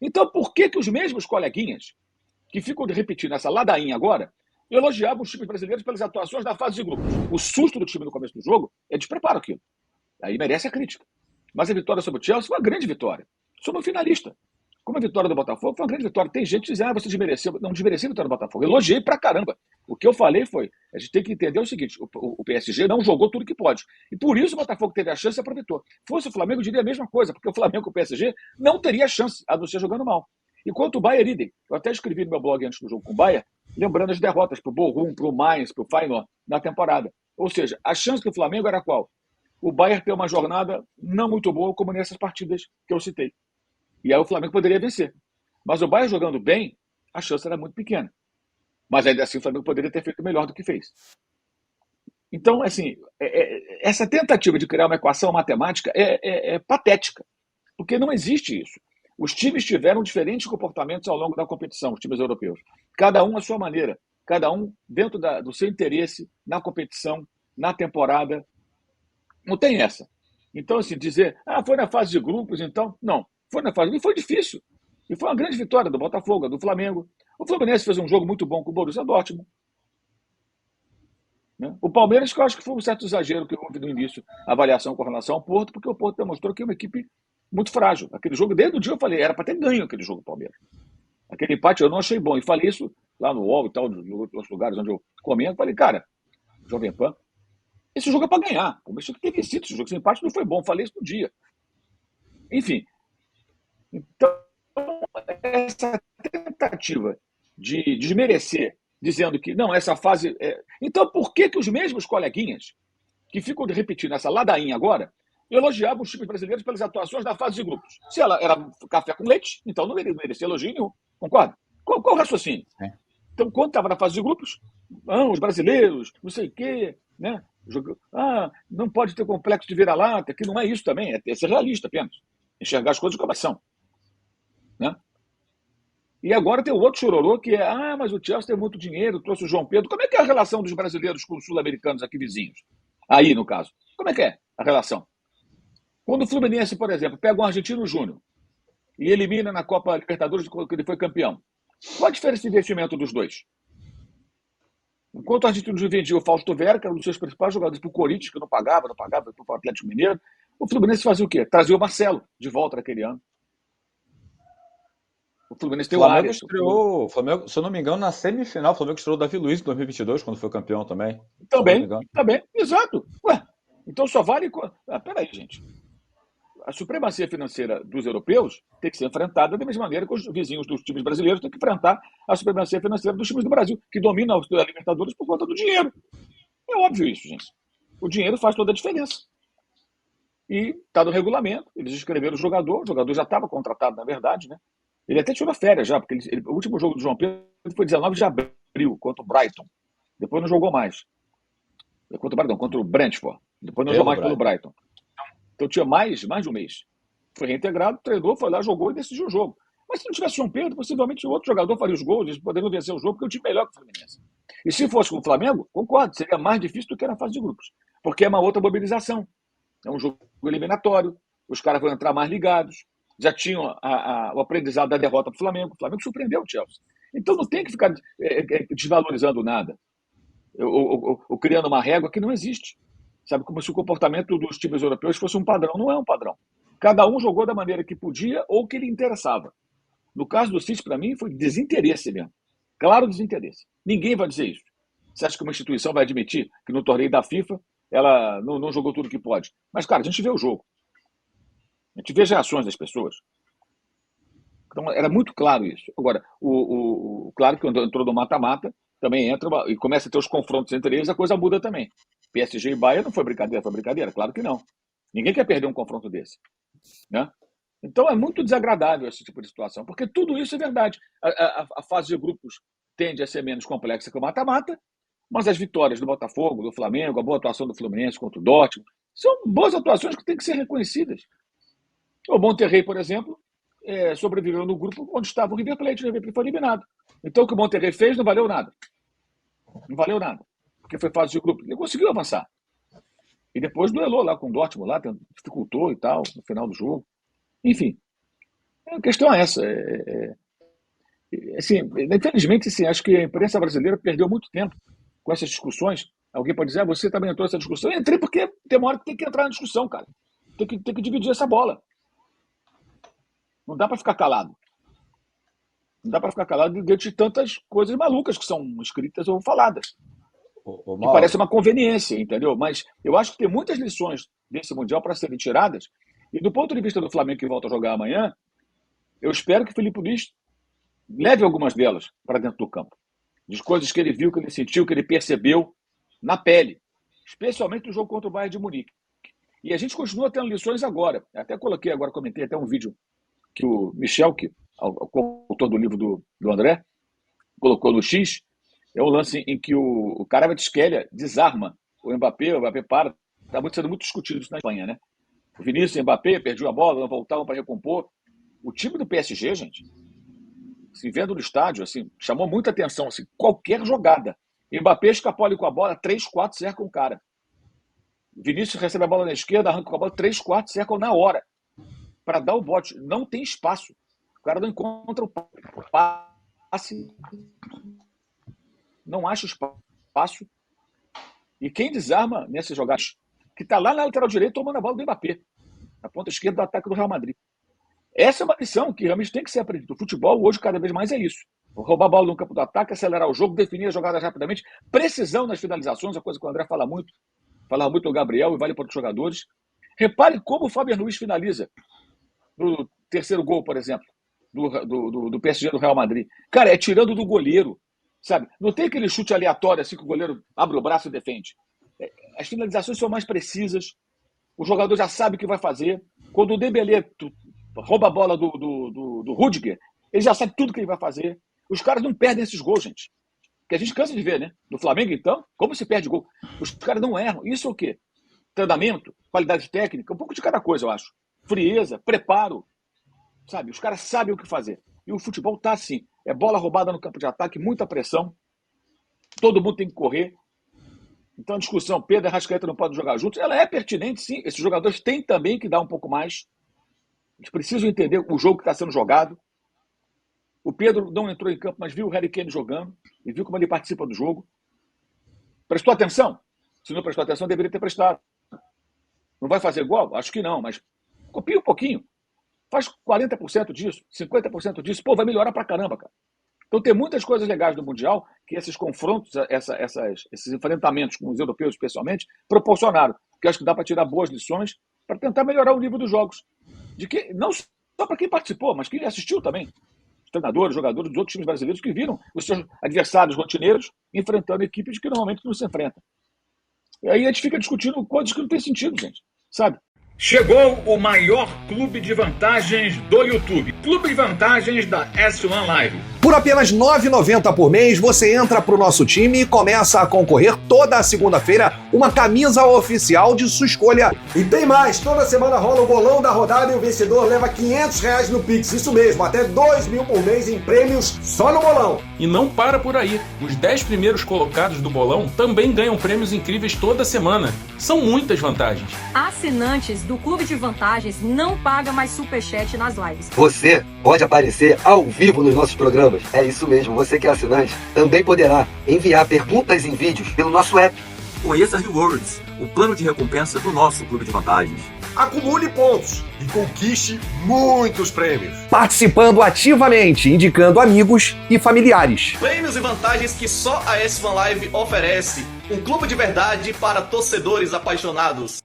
Então, por que os mesmos coleguinhas que ficam repetindo essa ladainha agora elogiavam os times brasileiros pelas atuações da fase de grupos? O susto do time no começo do jogo é despreparo aquilo. Aí merece a crítica. Mas a vitória sobre o Chelsea foi uma grande vitória. Somos finalista. Como a vitória do Botafogo foi uma grande vitória. Tem gente que diz, você desmereceu. Não desmereci a vitória do Botafogo. Elogiei pra caramba. O que eu falei foi, a gente tem que entender o seguinte, o PSG não jogou tudo que pode. E por isso o Botafogo teve a chance e aproveitou. Fosse o Flamengo, eu diria a mesma coisa, porque o Flamengo com o PSG não teria chance, a não ser jogando mal. Enquanto o Bayern, idem. Eu até escrevi no meu blog antes do jogo com o Bayern, lembrando as derrotas para o Bochum, para o Mainz, para o Feyenoord na temporada. Ou seja, a chance do Flamengo era qual? O Bayern ter uma jornada não muito boa, como nessas partidas que eu citei. E aí o Flamengo poderia vencer. Mas o Bayern jogando bem, a chance era muito pequena. Mas ainda assim o Flamengo poderia ter feito melhor do que fez. Então, assim, essa tentativa de criar uma equação matemática é patética, porque não existe isso. Os times tiveram diferentes comportamentos ao longo da competição, os times europeus. Cada um à sua maneira, cada um dentro do seu interesse na competição, na temporada. Não tem essa. Então, assim, dizer, foi na fase de grupos, então. Não, foi na fase. E foi difícil. E foi uma grande vitória do Botafogo, do Flamengo. O Fluminense fez um jogo muito bom com o Borussia Dortmund. Né? O Palmeiras, que eu acho que foi um certo exagero que houve no início, a avaliação com relação ao Porto, porque o Porto demonstrou que é uma equipe muito frágil. Aquele jogo, desde o dia eu falei, era para ter ganho aquele jogo do Palmeiras. Aquele empate eu não achei bom. E falei isso lá no UOL e tal, nos outros lugares onde eu comento. Falei, cara, Jovem Pan, esse jogo é para ganhar. O Palmeiras tinha que ter vencido esse jogo. Esse empate não foi bom. Falei isso no dia. Enfim, então, essa tentativa de desmerecer, dizendo que não, essa fase. Então, por que os mesmos coleguinhas que ficam repetindo essa ladainha agora elogiavam os times brasileiros pelas atuações da fase de grupos? Se ela era café com leite, então não merecia elogio nenhum. Concorda? Qual o raciocínio? É. Então, quando estava na fase de grupos, os brasileiros, não sei o quê, né? Não pode ter complexo de vira-lata, que não é isso também, é ser realista apenas. Enxergar as coisas como elas são. Né? E agora tem o outro chororô que mas o Chelsea tem muito dinheiro, trouxe o João Pedro. Como é que é a relação dos brasileiros com os sul-americanos aqui vizinhos? Aí, no caso. Como é que é a relação? Quando o Fluminense, por exemplo, pega um argentino júnior e elimina na Copa Libertadores, que ele foi campeão, qual a diferença de investimento dos dois? Enquanto o argentino vendia o Fausto Vera, que era um dos seus principais jogadores, para o Corinthians, que não pagava para o Atlético Mineiro, o Fluminense fazia o quê? Trazia o Marcelo de volta naquele ano. O Fluminense tem o Flamengo Arias. estreou, Flamengo, se eu não me engano, na semifinal, o Flamengo estreou o Davi Luiz em 2022, quando foi campeão também, se eu não me Também, engano. também, exato. Ué, então só vale. Peraí, gente. A supremacia financeira dos europeus tem que ser enfrentada da mesma maneira que os vizinhos dos times brasileiros têm que enfrentar a supremacia financeira dos times do Brasil, que dominam a Libertadores por conta do dinheiro. É óbvio isso, gente. O dinheiro faz toda a diferença. E está no regulamento, eles escreveram o jogador já estava contratado, na verdade, né? Ele até tirou férias já, porque o último jogo do João Pedro foi 19 de abril, contra o Brighton. Depois não jogou mais. Contra o Brentford. Depois não jogou Pelo mais pelo Bright. Brighton. Então tinha mais de um mês. Foi reintegrado, treinou, foi lá, jogou e decidiu o jogo. Mas se não tivesse João Pedro, possivelmente outro jogador faria os gols, eles poderiam vencer o jogo, porque é um time melhor que o Fluminense. E se fosse com o Flamengo, concordo, seria mais difícil do que na fase de grupos. Porque é uma outra mobilização. É um jogo eliminatório, os caras vão entrar mais ligados, já tinham o aprendizado da derrota para o Flamengo surpreendeu o Chelsea. Então não tem que ficar desvalorizando nada, ou criando uma régua que não existe. Sabe, como se o comportamento dos times europeus fosse um padrão. Não é um padrão. Cada um jogou da maneira que podia ou que lhe interessava. No caso do City, para mim, foi desinteresse mesmo. Claro desinteresse. Ninguém vai dizer isso. Você acha que uma instituição vai admitir que no torneio da FIFA ela não jogou tudo que pode? Mas, cara, a gente vê o jogo. A gente vê as reações das pessoas. Então, era muito claro isso. Agora, claro que quando entrou no mata-mata, também entra e começa a ter os confrontos entre eles, a coisa muda também. PSG e Bayern não foi brincadeira, claro que não. Ninguém quer perder um confronto desse. Né? Então é muito desagradável esse tipo de situação, porque tudo isso é verdade. A fase de grupos tende a ser menos complexa que o mata-mata, mas as vitórias do Botafogo, do Flamengo, a boa atuação do Fluminense contra o Dortmund, são boas atuações que têm que ser reconhecidas. O Monterrey, por exemplo, sobreviveu no grupo onde estava o River Plate. O River Plate foi eliminado. Então o que o Monterrey fez não valeu nada. Não valeu nada. Porque foi fase de grupo. Ele conseguiu avançar. E depois duelou lá com o Dortmund, lá, dificultou e tal, no final do jogo. Enfim, A questão é essa. Assim, infelizmente, assim, acho que a imprensa brasileira perdeu muito tempo com essas discussões. Alguém pode dizer, você também entrou nessa discussão. Eu entrei porque tem uma hora que tem que entrar na discussão, cara. Tem que dividir essa bola. Não dá para ficar calado. Não dá para ficar calado diante de tantas coisas malucas que são escritas ou faladas. Que parece uma conveniência, entendeu? Mas eu acho que tem muitas lições desse Mundial para serem tiradas. E do ponto de vista do Flamengo, que volta a jogar amanhã, eu espero que o Felipe Luís leve algumas delas para dentro do campo. De coisas que ele viu, que ele sentiu, que ele percebeu na pele. Especialmente no jogo contra o Bayern de Munique. E a gente continua tendo lições agora. Até coloquei agora, comentei até um vídeo que o Michel, que é o autor do livro do André, colocou no X. É um lance em que o Kvaratskhelia desarma o Mbappé para. Está sendo muito discutido isso na Espanha, né? O Vinícius e o Mbappé perdiam a bola, não voltavam para recompor. O time do PSG, gente, se vendo no estádio, assim, chamou muita atenção. Assim, qualquer jogada. Mbappé escapou ali com a bola, 3-4 cercam o cara. O Vinícius recebe a bola na esquerda, arranca com a bola, 3-4 cercam na hora. Para dar o bote. Não tem espaço. O cara não encontra o passe. Não acha espaço. E quem desarma nessas jogadas, que está lá na lateral direita tomando a bola do Mbappé, na ponta esquerda do ataque do Real Madrid. Essa é uma lição que realmente tem que ser aprendida. O futebol hoje cada vez mais é isso. Roubar a bola no campo do ataque, acelerar o jogo, definir as jogadas rapidamente, precisão nas finalizações, a coisa que o André fala muito do Gabriel e vale para outros jogadores. Repare como o Fabian Ruiz finaliza no terceiro gol, por exemplo, do PSG do Real Madrid. Cara, é tirando do goleiro, sabe? Não tem aquele chute aleatório assim que o goleiro abre o braço e defende. As finalizações são mais precisas, o jogador já sabe o que vai fazer. Quando o Dembélé rouba a bola do Rudiger, ele já sabe tudo que ele vai fazer. Os caras não perdem esses gols, gente. Que a gente cansa de ver, né? No Flamengo, então, como se perde gol? Os caras não erram. Isso é o quê? Treinamento, qualidade técnica, um pouco de cada coisa, eu acho. Frieza, preparo, sabe? Os caras sabem o que fazer. E o futebol tá assim. É bola roubada no campo de ataque, muita pressão. Todo mundo tem que correr. Então a discussão, Pedro e Arrascaeta não podem jogar juntos, ela é pertinente, sim. Esses jogadores têm também que dar um pouco mais. Eles precisam entender o jogo que está sendo jogado. O Pedro não entrou em campo, mas viu o Harry Kane jogando e viu como ele participa do jogo. Prestou atenção? Se não prestou atenção, deveria ter prestado. Não vai fazer igual? Acho que não, mas copia um pouquinho. Faz 40% disso, 50% disso. Pô, vai melhorar pra caramba, cara. Então tem muitas coisas legais do Mundial que esses confrontos, esses enfrentamentos com os europeus especialmente, proporcionaram. Que eu acho que dá para tirar boas lições para tentar melhorar o nível dos jogos. De que, não só para quem participou, mas quem assistiu também. Os treinadores, jogadores dos outros times brasileiros que viram os seus adversários rotineiros enfrentando equipes que normalmente não se enfrentam. E aí a gente fica discutindo coisas que não tem sentido, gente. Sabe? Chegou o maior clube de vantagens do YouTube. Clube de vantagens da S1 Live. Por apenas R$ 9,90 por mês, você entra pro nosso time e começa a concorrer toda a segunda-feira uma camisa oficial de sua escolha. E tem mais, toda semana rola o bolão da rodada e o vencedor leva R$500 no Pix. Isso mesmo, até R$2.000 por mês em prêmios só no bolão. E não para por aí. Os 10 primeiros colocados do bolão também ganham prêmios incríveis toda semana. São muitas vantagens. Assinantes do Clube de Vantagens não pagam mais superchat nas lives. Você pode aparecer ao vivo nos nossos programas. É isso mesmo, você que é assinante também poderá enviar perguntas em vídeos pelo nosso app. Conheça Rewards, o plano de recompensa do nosso Clube de Vantagens. Acumule pontos e conquiste muitos prêmios. Participando ativamente, indicando amigos e familiares. Prêmios e vantagens que só a S1 Live oferece. Um clube de verdade para torcedores apaixonados.